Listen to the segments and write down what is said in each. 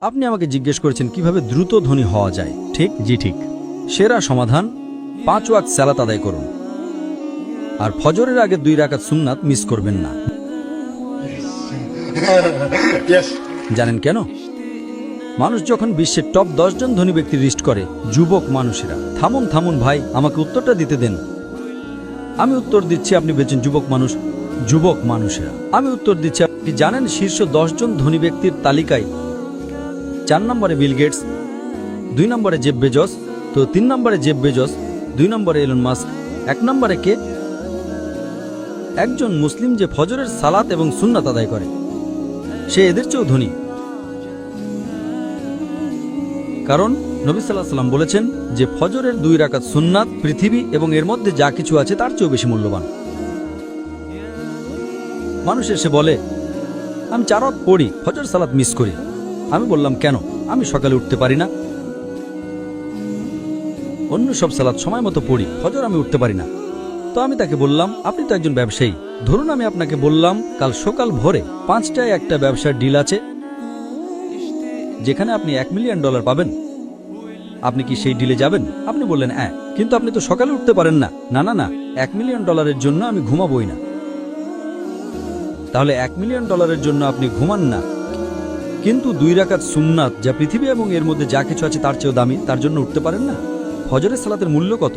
আপনি আমাকে জিজ্ঞেস করেছেন কিভাবে দ্রুত ধনী হওয়া যায়, ঠিক? জি ঠিক। সেরা সমাধান 5 ওয়াক্ত সালাত আদায় করুন, আর ফজরের আগে 2 রাকাত সুন্নাত মিস করবেন না। জানেন কেন? মানুষ যখন বিশ্বের টপ 10 জন ধনী ব্যক্তির লিস্ট করে, যুবক মানুষেরা। থামুন থামুন ভাই, আমাকে উত্তরটা দিতে দেন। আমি উত্তর দিচ্ছি, আপনি বেচেন যুবক মানুষ। যুবক মানুষেরা, আমি উত্তর দিচ্ছি। আপনি জানেন শীর্ষ 10 জন ধনী ব্যক্তির তালিকায় 4 নম্বরে বিল গেটস, 2 নম্বরে জেফ বেজস, তো 3 নম্বরে জেফ বেজস, 2 নম্বরে এলন মাস্ক, 1 নম্বরে কে? একজন মুসলিম যে ফজরের সালাত এবং সুন্নাত আদায় করে, সে এদের চেয়েও ধনী। কারণ নবী সাল্লাল্লাহু আলাইহি ওয়াসাল্লাম বলেছেন যে ফজরের 2 রাকাত সুন্নাত পৃথিবী এবং এর মধ্যে যা কিছু আছে তার চেয়েও বেশি মূল্যবান। মানুষ এসে বলে, আমি 4 ওয়াক্ত পড়ি, ফজর সালাত মিস করি। আমি বললাম, কেন? আমি সকালে উঠতে পারি না। অন্য সব সালাত সময় মতো পড়ি, ফজর আমি উঠতে পারি না। তো আমি তাকে বললাম, আপনি তো একজন ব্যবসায়ী, ধরুন আমি আপনাকে বললাম কাল সকাল ভোরে 5টায় একটা ব্যবসার ডিল আছে যেখানে আপনি $1 মিলিয়ন পাবেন। আপনি কি সেই ডিলে যাবেন? আপনি বললেন হ্যাঁ, কিন্তু আপনি তো সকালে উঠতে পারেন না। না না না, $1 মিলিয়ন জন্য আমি ঘুমাবই না। তাহলে $1 মিলিয়ন জন্য আপনি ঘুমান না, কিন্তু 2 রাকাত সুন্নাত যা পৃথিবী এবং এর মধ্যে যা কিছু আছে তার চেয়েও দামি, তার জন্য উঠতে পারেন না? ফজরের সালাতের মূল্য কত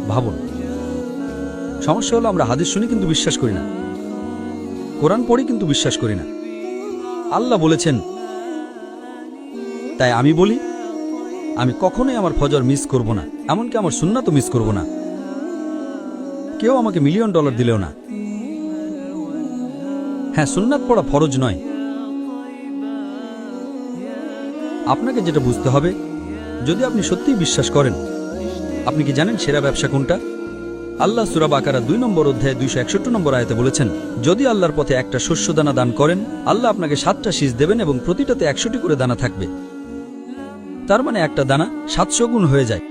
ভাবুন। সমস্যা হলো আমরা হাদিস শুনি কিন্তু বিশ্বাস করি না, কোরআন পড়ি কিন্তু বিশ্বাস করি না। আল্লাহ বলেছেন, তাই আমি বলি আমি কখনোই আমার ফজর মিস করব না, এমনকি আমার সুন্নাতও মিস করব না। কেউ আমাকে $1 মিলিয়ন দিলেও না। হ্যাঁ, সুন্নাত পড়া ফরজ নয়। আপনাকে যেটা বুঝতে হবে, যদি আপনি সত্যিই বিশ্বাস করেন, আপনি কি জানেন সেরা ব্যবসা কোনটা? আল্লাহ সূরা বাকারা 2 নম্বর অধ্যায়ে 261 নম্বর আয়াতে বলেছেন, যদি আল্লাহর পথে একটা শস্যদানা দান করেন, আল্লাহ আপনাকে 7টা শীষ দেবেন এবং প্রতিটাতে 100টি করে দানা থাকবে। তার মানে একটা দানা 700 গুণ হয়ে যায়।